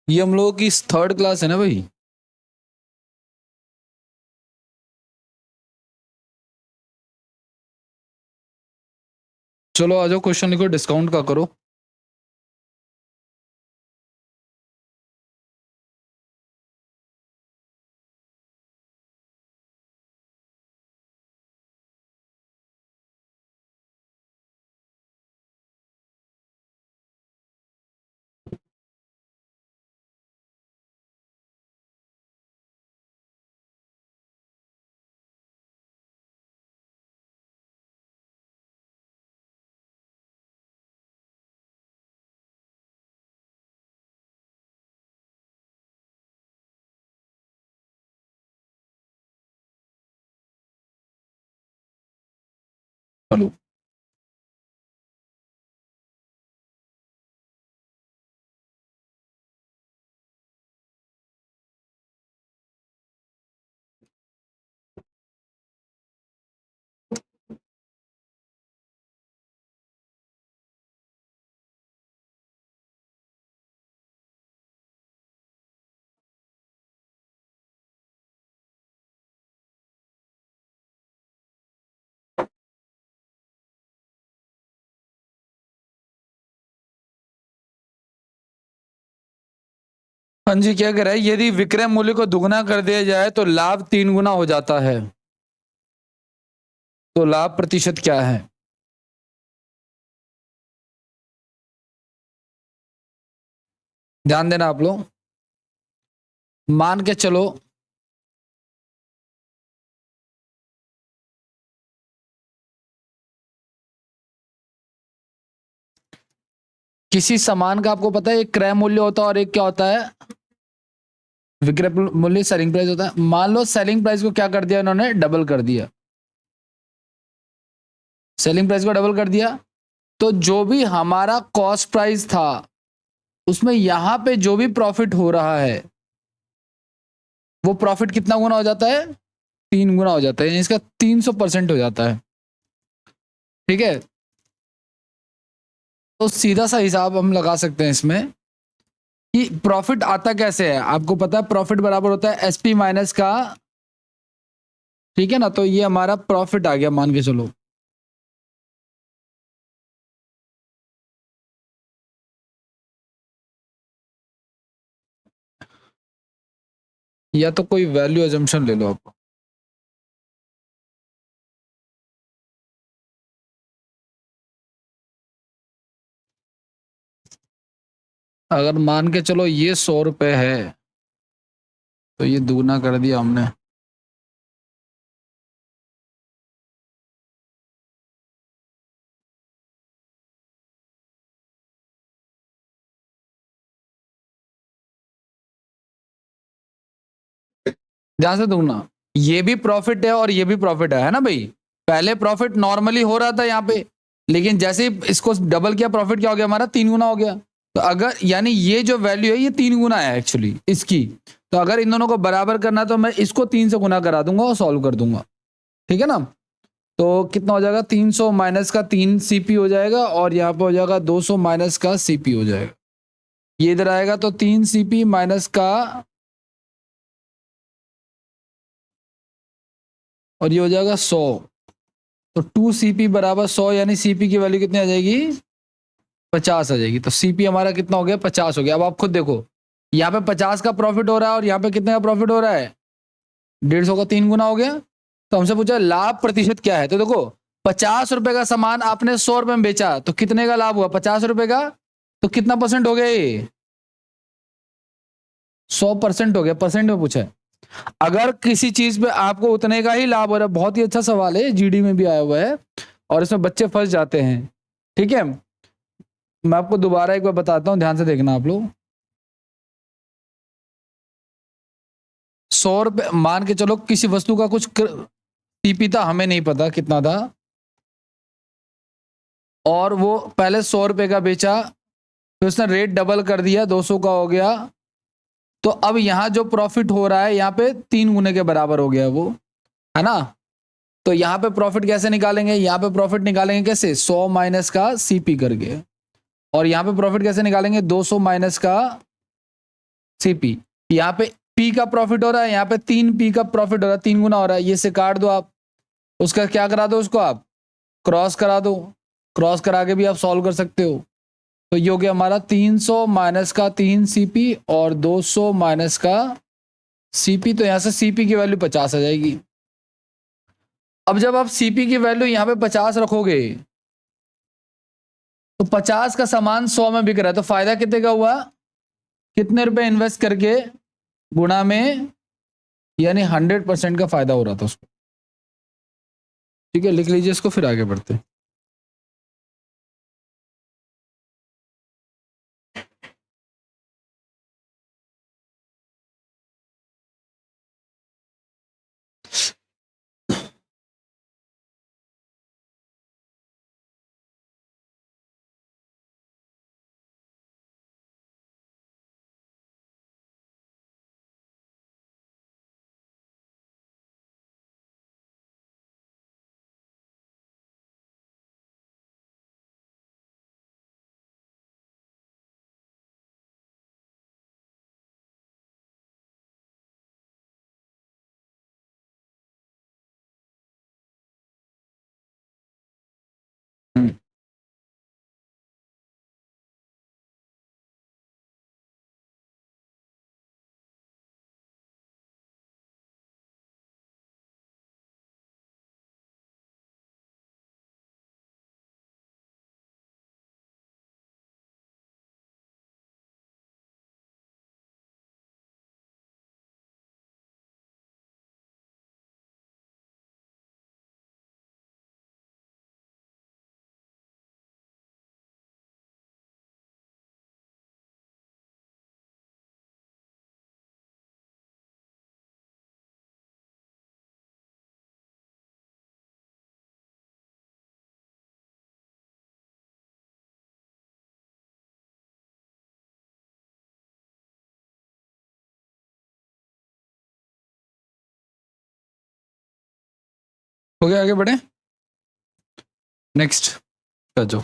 ये हम लोगों की थर्ड क्लास है ना भाई। चलो आ जाओ, क्वेश्चन लिखो, डिस्काउंट का करो। चलो हाँ जी, क्या कह रहा है, यदि विक्रय मूल्य को दुगना कर दिया जाए तो लाभ 3 गुना हो जाता है। तो लाभ प्रतिशत क्या है? ध्यान देना आप लोग। मान के चलो किसी सामान का आपको पता है एक क्रय मूल्य होता है और एक क्या होता है, विक्रय मूल्य, सेलिंग प्राइस होता है। मान लो सेलिंग प्राइस को क्या कर दिया इन्होंने, डबल कर दिया। सेलिंग प्राइस को डबल कर दिया तो जो भी हमारा कॉस्ट प्राइस था उसमें यहां पे जो भी प्रॉफिट हो रहा है वो प्रॉफिट कितना गुना हो जाता है, 3 गुना हो जाता है। इसका 300% हो जाता है। ठीक है, तो सीधा सा हिसाब हम लगा सकते हैं इसमें कि प्रॉफिट आता कैसे है। आपको पता है प्रॉफिट बराबर होता है एसपी माइनस का, ठीक है ना। तो ये हमारा प्रॉफिट आ गया, मान के चलो। या तो कोई वैल्यू एजम्पशन ले लो आप। अगर मान के चलो ये 100 रुपए है तो ये दुगना कर दिया हमने। ध्यान से दुगना, ये भी प्रॉफिट है और ये भी प्रॉफिट है ना भाई। पहले प्रॉफिट नॉर्मली हो रहा था यहाँ पे, लेकिन जैसे ही इसको डबल किया प्रॉफिट क्या हो गया हमारा, 3 गुना हो गया। तो अगर यानी ये जो वैल्यू है ये 3 गुना है एक्चुअली इसकी। तो अगर इन दोनों को बराबर करना है तो मैं इसको 3 से गुना करा दूंगा और सॉल्व कर दूंगा। ठीक है ना। तो कितना हो जाएगा, 300 माइनस का 3 सीपी हो जाएगा और यहाँ पे हो जाएगा 200 माइनस का सीपी हो जाएगा। ये इधर आएगा तो 3 सीपी माइनस का, और ये हो जाएगा 100। तो 2 सीपी बराबर 100, यानी सीपी की वैल्यू कितनी आ जाएगी, 50 आ जाएगी। तो सीपी हमारा कितना हो गया, 50 हो गया। अब आप खुद देखो, यहाँ पे 50 का प्रॉफिट हो रहा है और यहाँ पे कितने का प्रॉफिट हो रहा है, 150 का 3 गुना हो गया। तो हमसे पूछा लाभ प्रतिशत क्या है। तो देखो 50 रुपए का सामान आपने 100 रुपए में बेचा तो कितने का लाभ हुआ, 50 रुपए का। तो कितना परसेंट हो गया ये, 100% हो गया। परसेंट में पूछा है। अगर किसी चीज पे आपको उतने का ही लाभ हो रहा है, बहुत ही अच्छा सवाल है, जीडी में भी आया हुआ है और इसमें बच्चे फंस जाते हैं। ठीक है, मैं आपको दोबारा एक बार बताता हूं, ध्यान से देखना आप लोग। 100 रुपए मान के चलो, किसी वस्तु का कुछ सीपी था, हमें नहीं पता कितना था, और वो पहले 100 रुपए का बेचा, फिर उसने रेट डबल कर दिया, 200 का हो गया। तो अब यहां जो प्रॉफिट हो रहा है यहाँ पे 3 गुने के बराबर हो गया वो, है ना। तो यहाँ पे प्रॉफिट कैसे निकालेंगे, यहाँ पे प्रॉफिट निकालेंगे कैसे, 100 माइनस का सीपी करके। और यहाँ पे प्रॉफिट कैसे निकालेंगे, 200 माइनस का सीपी। यहाँ पे पी का प्रॉफिट हो रहा है, यहाँ पे 3 पी का प्रॉफिट हो रहा है, 3 गुना हो रहा है। ये से काट दो आप, उसका क्या करा दो, उसको आप क्रॉस करा दो, क्रॉस करा के भी आप सॉल्व कर सकते हो। तो ये हो गया हमारा 300 माइनस का 3 CP और 200 माइनस का CP। तो यहां से CP की वैल्यू 50 आ जाएगी। अब जब आप CP की वैल्यू यहां पे 50 रखोगे तो 50 का सामान 100 में बिक रहा है, तो फायदा कितने का हुआ, कितने रुपए इन्वेस्ट करके गुणा में, यानी 100% का फायदा हो रहा था उसको। ठीक है, लिख लीजिए इसको, फिर आगे बढ़ते हैं। हो गया, आगे बढ़े। नेक्स्ट कर जो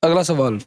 अगला सवाल।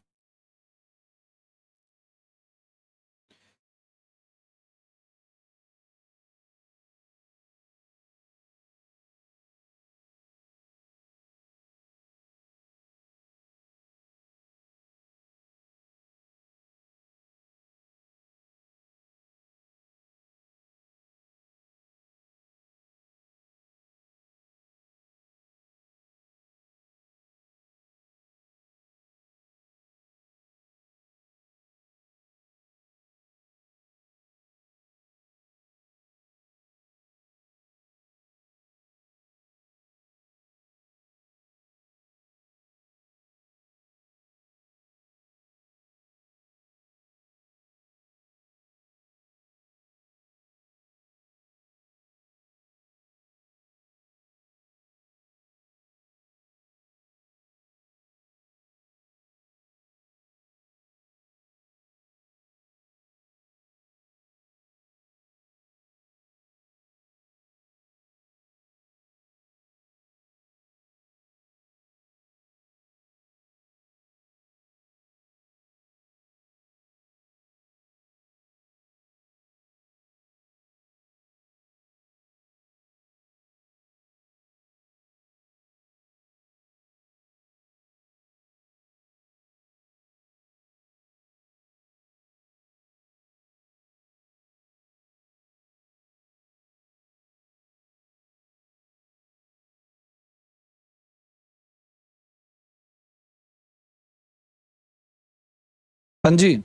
हाँ जी,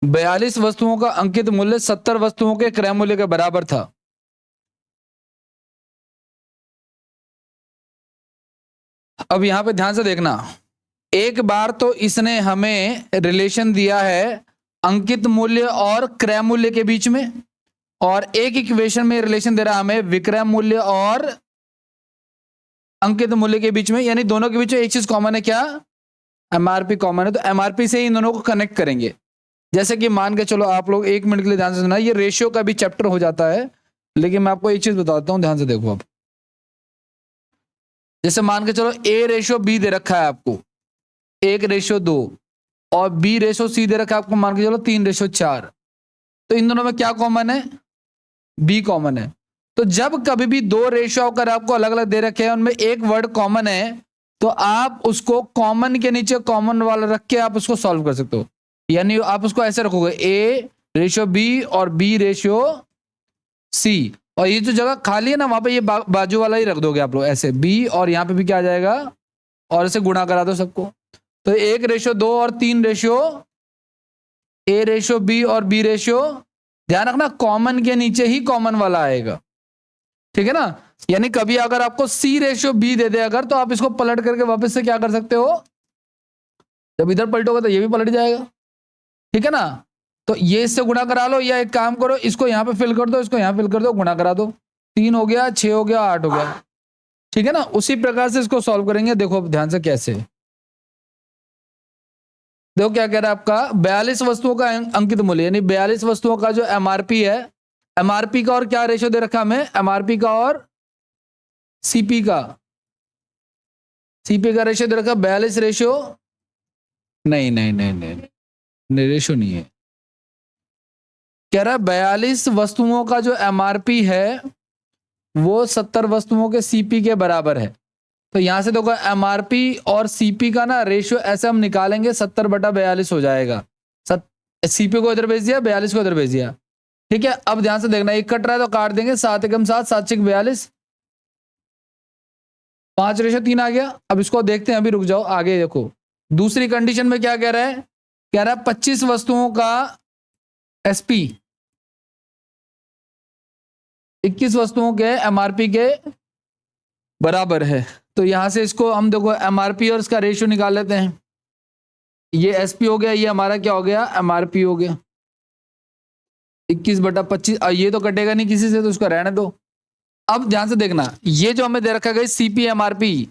42 वस्तुओं का अंकित मूल्य 70 वस्तुओं के क्रय मूल्य के बराबर था। अब यहां पे ध्यान से देखना, एक बार तो इसने हमें रिलेशन दिया है अंकित मूल्य और क्रय मूल्य के बीच में, और एक इक्वेशन में रिलेशन दे रहा हमें विक्रय मूल्य और अंकित मूल्य के बीच में, यानी दोनों के बीच में एक चीज कॉमन है, क्या, एमआरपी कॉमन है। तो एमआरपी से ही इन दोनों को कनेक्ट करेंगे। जैसे कि मान के चलो, आप लोग 1 मिनट के लिए ध्यान से सुना, ये रेशियो का भी चैप्टर हो जाता है, लेकिन मैं आपको एक चीज बताता हूं, ध्यान से देखो। आप जैसे मान के चलो A/B दे रखा है आपको, 1/2, और बी रेशो सी दे रखा है आपको, मान के चलो 3:4। तो इन दोनों में क्या कॉमन है? बी कॉमन है। तो जब कभी भी दो रेशो अगर आपको अलग अलग दे रखे हैं, उनमें एक वर्ड कॉमन है, तो आप उसको कॉमन के नीचे कॉमन वाला रख के आप उसको सॉल्व कर सकते हो। यानी आप उसको ऐसे रखोगे, ए रेशो बी और बी रेशो सी, और ये जो जगह खाली है ना वहां पे ये बाजू वाला ही रख दोगे आप लोग ऐसे, बी, और यहाँ पे भी क्या आ जाएगा, और इसे गुणा करा दो सबको। तो 1:2 और 3 ए रेशो बी और बी रेशो, ध्यान रखना कॉमन के नीचे ही कॉमन वाला आएगा, ठीक है ना। यानी कभी अगर आपको सी रेशो बी दे दे अगर, तो आप इसको पलट करके वापस से क्या कर सकते हो, जब इधर पलटोगे तो ये भी पलट जाएगा, ठीक है ना। तो ये इससे गुणा करा लो, या एक काम करो, इसको यहां पे फिल कर दो, इसको यहां फिल कर दो, गुणा करा दो, 3 हो गया, 6 हो गया, 8 हो गया, ठीक है ना। उसी प्रकार से इसको सॉल्व करेंगे। देखो अब ध्यान से कैसे, देखो क्या कह रहा है आपका, 42 वस्तुओं का अंकित मूल्य, यानी 42 वस्तुओं का जो एमआरपी है, एमआरपी का और क्या रेशो दे रखा हमें, एमआरपी का और सीपी का, सीपी का रेशो दे रखा 42 रेशो, नहीं नहीं नहीं नहीं, नहीं रेशो नहीं है, कह रहा है 42 वस्तुओं का जो एमआरपी है वो 70 वस्तुओं के सीपी के बराबर है। तो यहां से देखो एमआरपी और सीपी का ना रेशियो ऐसे हम निकालेंगे, 70/42 हो जाएगा। सीपी को इधर भेज दिया, 42 को इधर भेज दिया, ठीक है। अब ध्यान से देखना, एक कट रहा है तो काट देंगे, 7 एकम 7, 7 6 42, 5:3 आ गया। अब इसको देखते हैं, अभी रुक जाओ, आगे देखो दूसरी कंडीशन में क्या कह रहा है, कह रहा है 25 वस्तुओं का एसपी 21 वस्तुओं के एमआरपी के बराबर है। तो यहां से इसको हम देखो एमआरपी और इसका रेशियो निकाल लेते हैं। ये एसपी हो गया, ये हमारा क्या हो गया, एमआरपी हो गया, 21/25। ये तो कटेगा नहीं किसी से, तो उसको रहने दो। अब ध्यान से देखना, ये जो हमें दे रखा गया सीपी एमआरपी,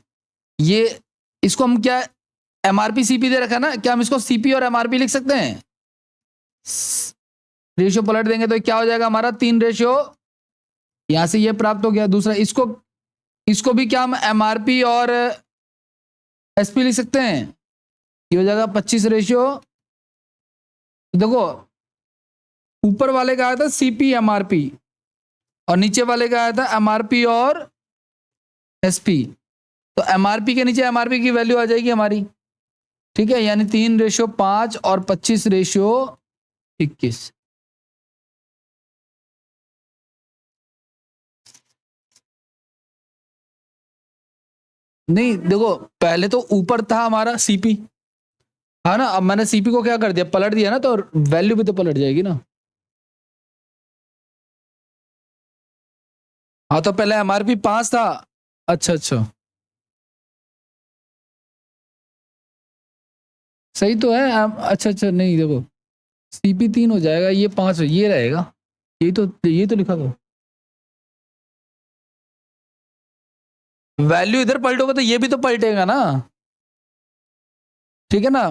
ये इसको हम क्या, एमआरपी सीपी दे रखा है ना, क्या हम इसको सीपी और एमआरपी लिख सकते हैं? रेशियो पलट देंगे तो क्या हो जाएगा हमारा, 3, यहां से ये प्राप्त हो गया। दूसरा इसको, इसको भी क्या हम एमआरपी और एसपी लिख सकते हैं, ये हो जाएगा 25। देखो ऊपर वाले का आया था सीपी एमआरपी, और नीचे वाले का आया था एमआरपी और एसपी। तो एमआरपी के नीचे एमआरपी की वैल्यू आ जाएगी हमारी, ठीक है, यानी 3:5 और 25:21। नहीं देखो, पहले तो ऊपर था हमारा सीपी, हाँ ना, अब मैंने सीपी को क्या कर दिया, पलट दिया ना, तो वैल्यू भी तो पलट जाएगी ना। हाँ तो पहले एमआरपी 5 था, अच्छा अच्छा, सही तो है। अच्छा अच्छा, नहीं देखो सीपी 3 हो जाएगा, ये 5 ये रहेगा, ये तो लिखा था। वैल्यू इधर पलटोगे तो ये भी तो पलटेगा ना, ठीक है ना।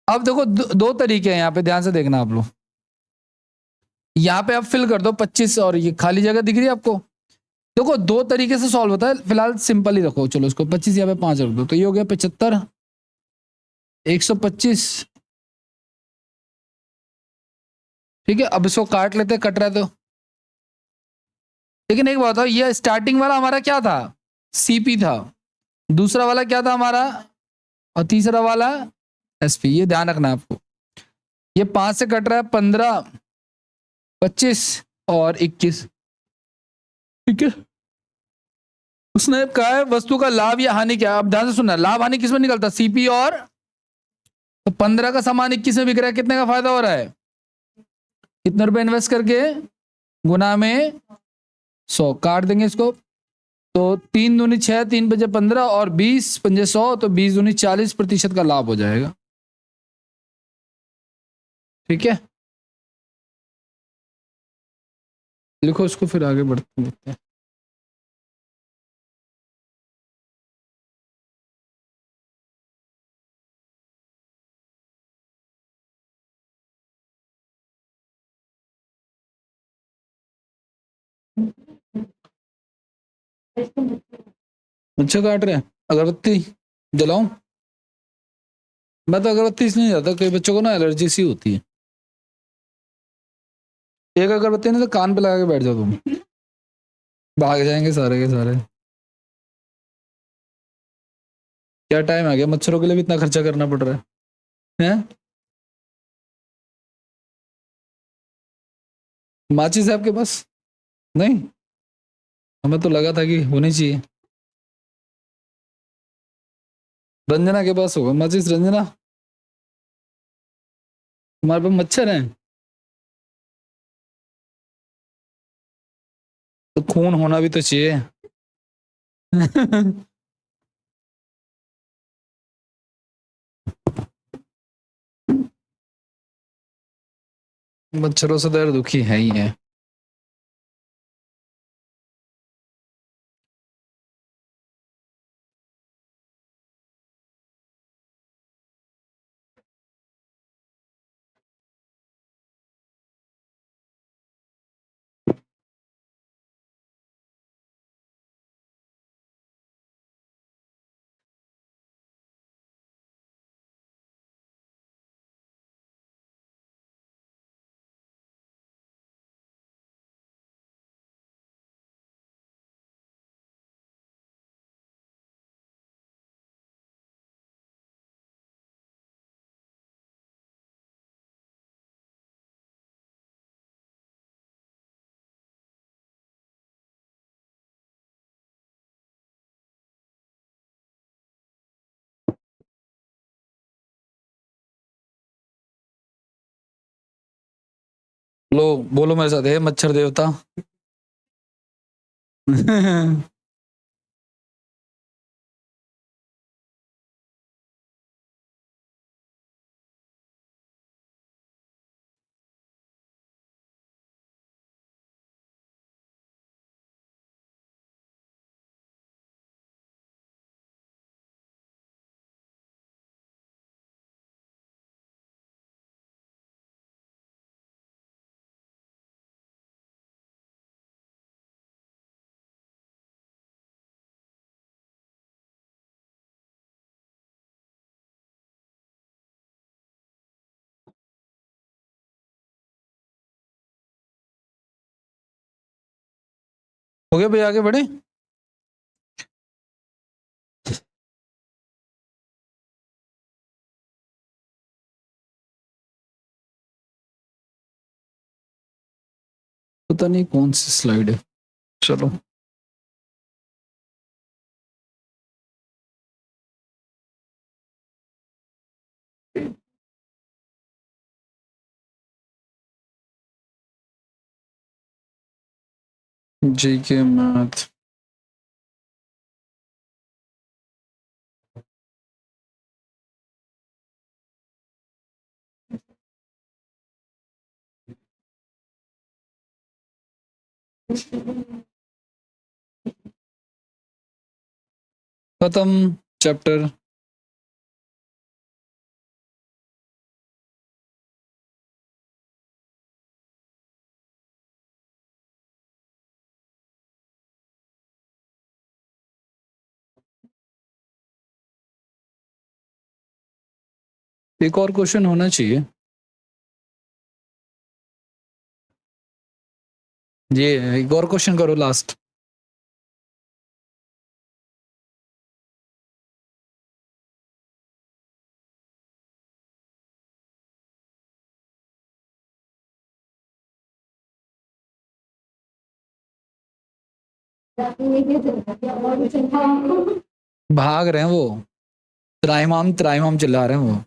अब देखो दो तरीके हैं यहाँ पे, ध्यान से देखना आप लोग। यहाँ पे आप फिल कर दो 25, और ये खाली जगह दिख रही है आपको। देखो दो तरीके से सॉल्व होता है, फिलहाल सिंपल ही रखो, चलो इसको 25 यहाँ पे 5 रख दो, तो ये हो गया 75, 125, ठीक है। अब इसको काट लेते, कट रहा है तो, लेकिन एक बात बताओ, ये स्टार्टिंग वाला हमारा क्या था, सीपी था, दूसरा वाला क्या था हमारा, और तीसरा वाला एसपी। ये ध्यान रखना आपको, ये 5 से कट रहा है, 15, 25 और 21, ठीक है। उसने कहा है वस्तु का लाभ या हानि क्या। अब ध्यान से सुनना, लाभ हानि किसमें निकलता, सीपी और, तो 15 का सामान 21 में बिक रहा है, कितने का फायदा हो रहा है, कितने रुपए इन्वेस्ट करके, गुना में 100, काट देंगे इसको। तो 3 दूनी 6, 3 बजे 15 और 20 पंजे 100, तो 20 दूनी 40% का लाभ हो जाएगा, ठीक है। लिखो इसको, फिर आगे बढ़ते हैं। अच्छा काट रहे हैं, अगरबत्ती जलाऊं? मैं तो अगरबत्ती इसलिए नहीं जाता, कई बच्चों को ना एलर्जी सी होती है। एक अगरबत्ती नहीं तो कान पे लगा के बैठ जाओ तुम, भाग जाएंगे सारे के सारे। क्या टाइम आ गया, मच्छरों के लिए भी इतना खर्चा करना पड़ रहा है हैं? माचिस है आपके पास? नहीं, हमें तो लगा था कि होनी चाहिए। रंजना के पास होगा माचिस। रंजना, तुम्हारे पास मच्छर हैं? तो खून होना भी तो चाहिए। मच्छरों से दर्द दुखी है ही है। लो, बोलो मेरे साथ, हे मच्छर देवता। हो गया भाई, आगे बढ़े। पता नहीं कौन सी स्लाइड है। चलो, जी के मैथ। खत्म चैप्टर। एक और क्वेश्चन होना चाहिए। ये एक और क्वेश्चन करो लास्ट। भाग रहे हैं वो, त्राइमाम त्राइमाम चिल्ला रहे हैं वो।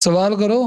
सवाल करो।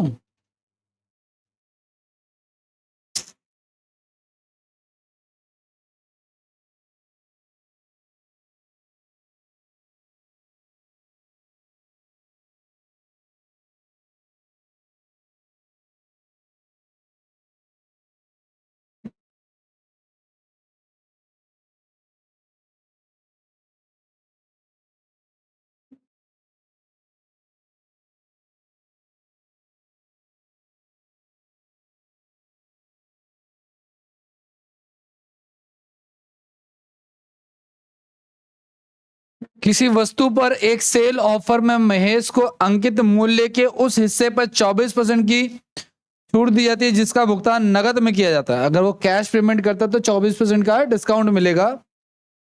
किसी वस्तु पर एक सेल ऑफर में महेश को अंकित मूल्य के उस हिस्से पर 24% की छूट दी जाती है जिसका भुगतान नगद में किया जाता है। अगर वो कैश पेमेंट करता है तो 24% का डिस्काउंट मिलेगा,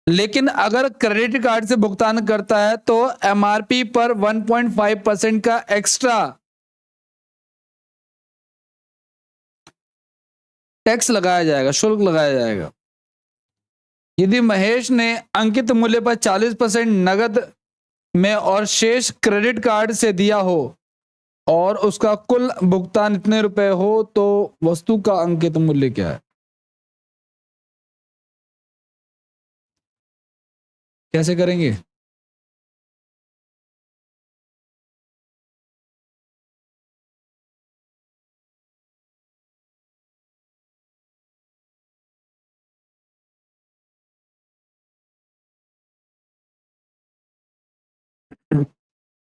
लेकिन अगर क्रेडिट कार्ड से भुगतान करता है तो एमआरपी पर 1.5% का एक्स्ट्रा टैक्स लगाया जाएगा, शुल्क लगाया जाएगा। यदि महेश ने अंकित मूल्य पर 40% नगद में और शेष क्रेडिट कार्ड से दिया हो और उसका कुल भुगतान इतने रुपए हो तो वस्तु का अंकित मूल्य क्या है? कैसे करेंगे?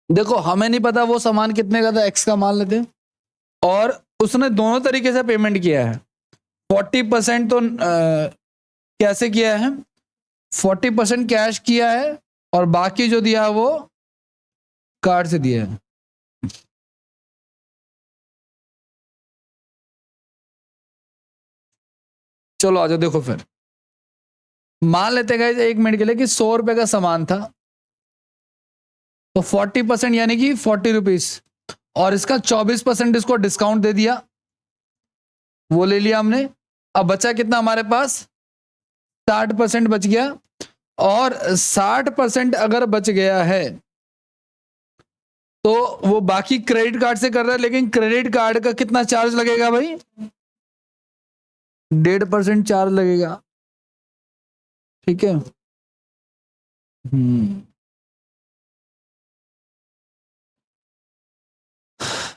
देखो, हमें नहीं पता वो सामान कितने का था, एक्स का मान लेते हैं, और उसने दोनों तरीके से पेमेंट किया है। 40% तो कैसे किया है? 40% कैश किया है और बाकी जो दिया है वो कार्ड से दिया है। चलो आ जाओ, देखो फिर मान लेते गए 1 मिनट के लिए कि 100 रुपए का सामान था, तो 40% यानी कि 40 रुपीज, और इसका 24% इसको डिस्काउंट दे दिया, वो ले लिया हमने। अब बचा कितना हमारे पास? 60% बच गया। और 60% अगर बच गया है तो वो बाकी क्रेडिट कार्ड से कर रहा है, लेकिन क्रेडिट कार्ड का कितना चार्ज लगेगा भाई? 1.5% चार्ज लगेगा। ठीक है।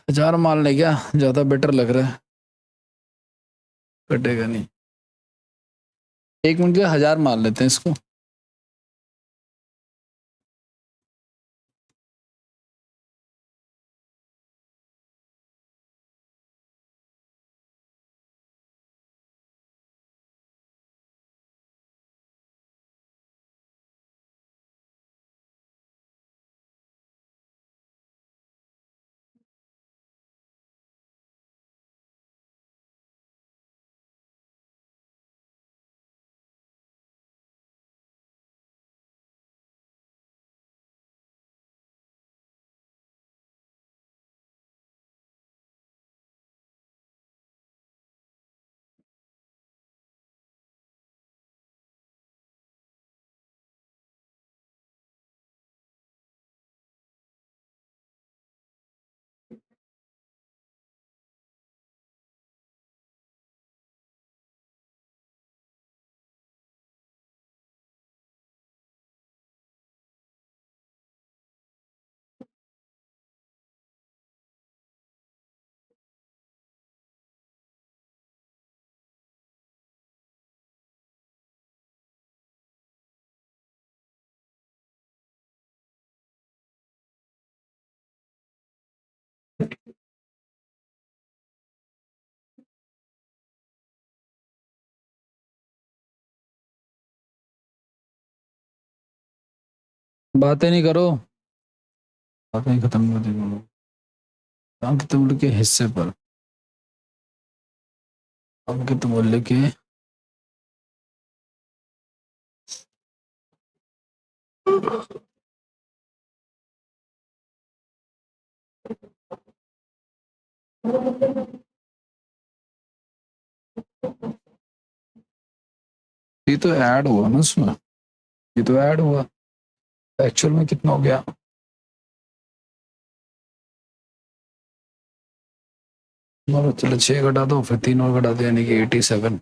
1000 मान ले, क्या ज्यादा बेटर लग रहा है? कटेगा नहीं। 1 मिनट के 1000 मान लेते हैं इसको। बातें नहीं करो, बातें खत्म कर देंगे। अंकित मूल्य के हिस्से पर अंकित मूल्य के ये तो ऐड हुआ ना उसमें, ये तो ऐड हुआ। एक्चुअल में कितना हो गया? चलो 6 घटा दो, फिर 3 और घटा दो, यानी कि 87।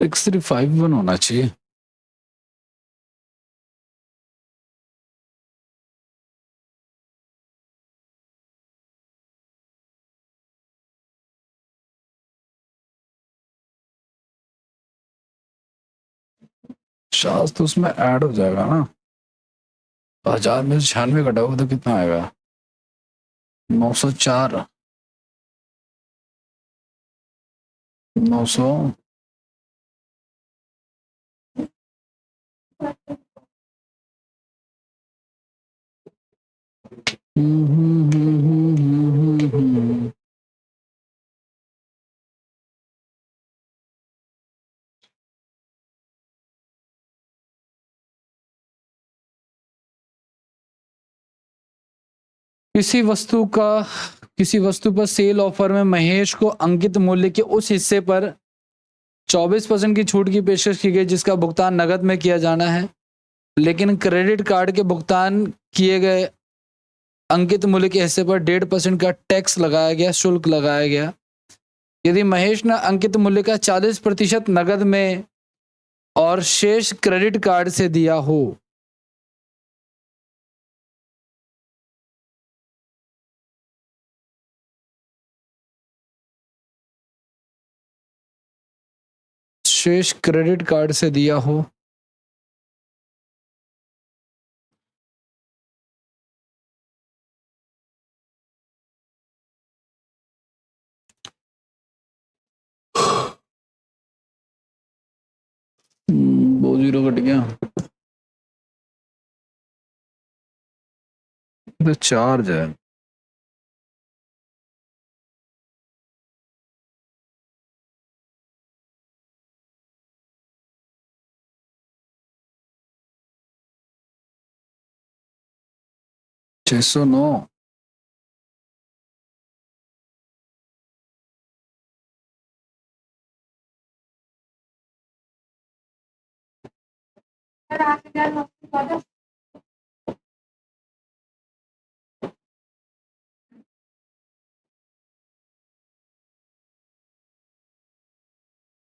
सिक्स थ्री फाइव वन होना चाहिए। शायद तो उसमें ऐड हो जाएगा ना। 1000 में से 96 घटाओगे तो कितना आएगा? 904, 900। किसी वस्तु का किसी वस्तु पर सेल ऑफर में महेश को अंकित मूल्य के उस हिस्से पर 24% की छूट की पेशकश की गई जिसका भुगतान नकद में किया जाना है, लेकिन क्रेडिट कार्ड के भुगतान किए गए अंकित मूल्य के हिस्से पर 1.5% का टैक्स लगाया गया, शुल्क लगाया गया। यदि महेश ने अंकित मूल्य का 40% नकद में और शेष क्रेडिट कार्ड से दिया हो, शेष क्रेडिट कार्ड से दिया हो, दो जीरो कट गया तो चार्ज है। छह सौ नौ।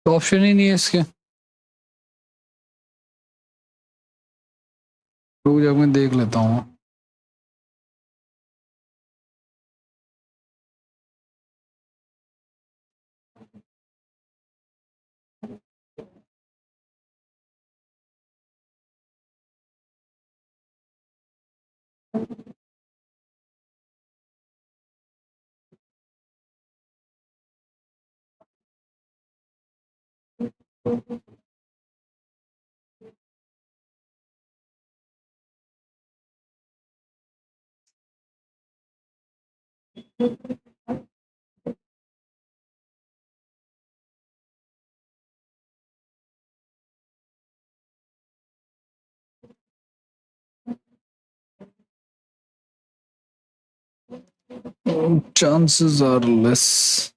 तो ऑप्शन ही नहीं है इसके। रुक जा, मैं देख लेता हूँ। Chances are less.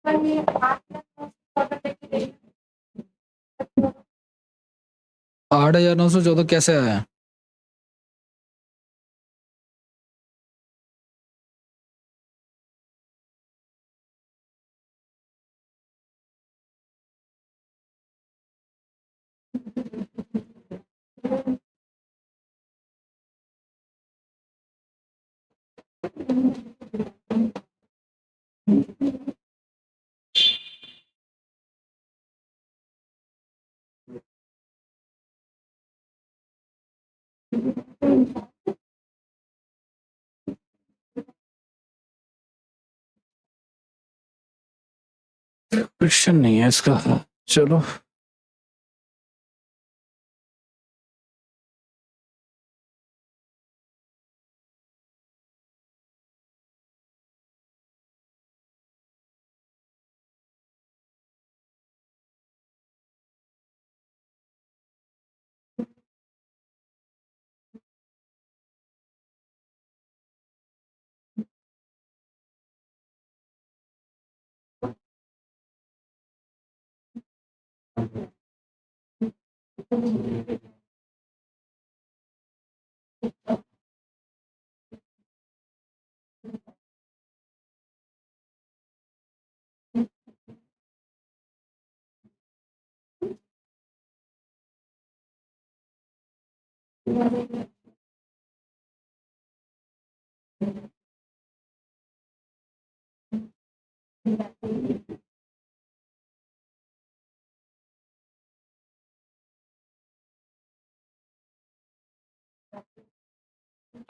$8,914 कैसे आया? क्वेश्चन नहीं है इसका, चलो।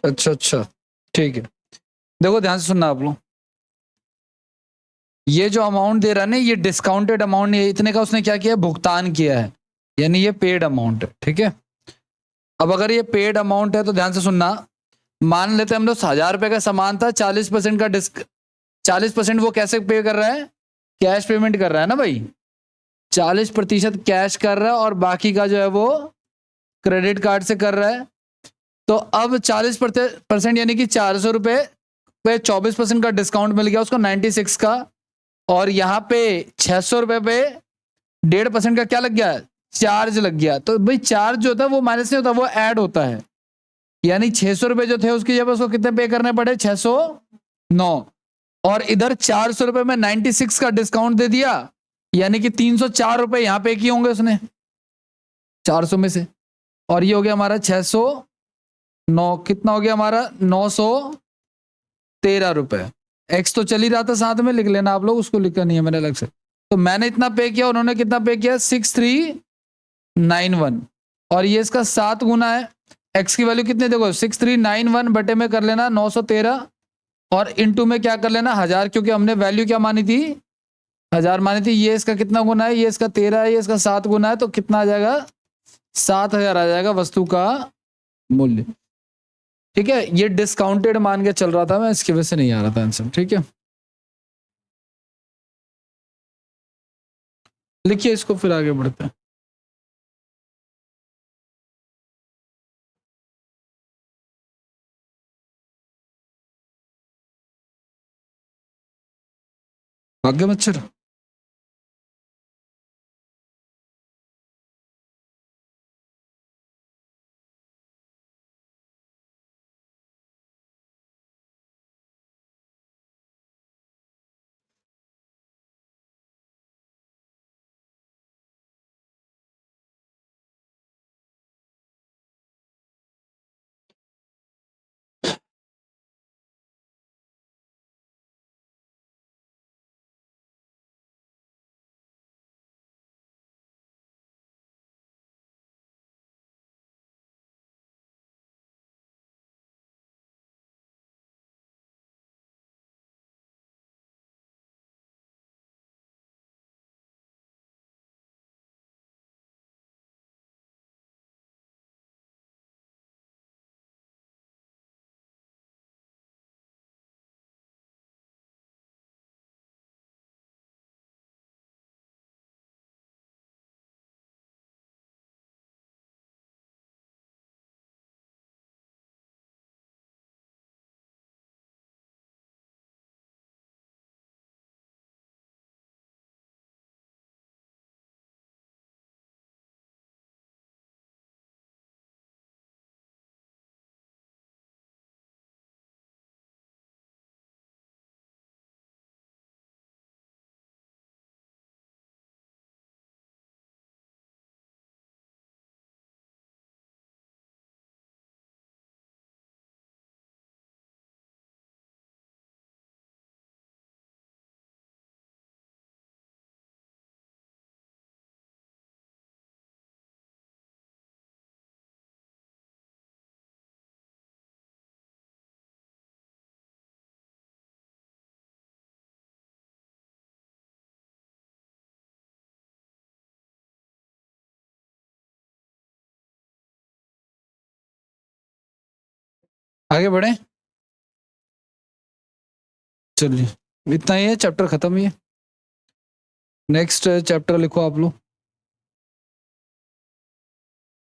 अच्छा अच्छा, ठीक है। देखो ध्यान से सुनना आप लोग, ये जो अमाउंट दे रहा है ना, ये डिस्काउंटेड अमाउंट है, इतने का उसने क्या किया, भुगतान किया है, यानी ये पेड अमाउंट है, ठीक है। अब अगर ये पेड अमाउंट है तो ध्यान से सुनना, मान लेते हैं हम लोग 1,000 रुपए का सामान था, 40% का 40% वो कैसे पे कर रहा है, कैश पेमेंट कर रहा है ना भाई, 40% कैश कर रहा है और बाकी का जो है वो क्रेडिट कार्ड से कर रहा है। तो अब 40% यानी कि 400 रुपए पे 24% का डिस्काउंट मिल गया उसको, 96 का, और यहाँ पे 600 रुपए पे 1.5% का क्या लग गया, चार्ज लग गया। तो भाई चार्ज जो होता है वो माइनस नहीं होता, वो ऐड होता है, यानी 600 रुपए जो थे उसकी जगह उसको कितने पे करने पड़े, 609, और इधर 400 रुपए में 96 का डिस्काउंट दे दिया, यानी कि 304 रुपए यहाँ पे किए होंगे उसने 400 में से, और ये हो गया हमारा 609, कितना हो गया हमारा, 913 रुपए। एक्स तो चल ही रहा था साथ में, लिख लेना आप लोग, उसको लिखा नहीं है मैंने अलग से। तो मैंने इतना पे किया, उन्होंने कितना पे किया, 6391, और ये इसका 7 गुना है। एक्स की वैल्यू कितने, देखो 6391 बटे में कर लेना 913, और इंटू में क्या कर लेना 1000, क्योंकि हमने वैल्यू क्या मानी थी, 1000 मानी थी। ये इसका कितना गुना है, ये इसका 13 है, ये इसका 7 गुना है, तो कितना आ जाएगा, 7,000 आ जाएगा वस्तु का मूल्य। ठीक है, ये डिस्काउंटेड मान के चल रहा था मैं, इसकी वजह से नहीं आ रहा था आंसर। ठीक है, लिखिए इसको, फिर आगे बढ़ते हैं। भाग्य मच्छर, आगे बढ़े, चलिए इतना ही है, चैप्टर खत्म ही है। नेक्स्ट चैप्टर लिखो आप लोग।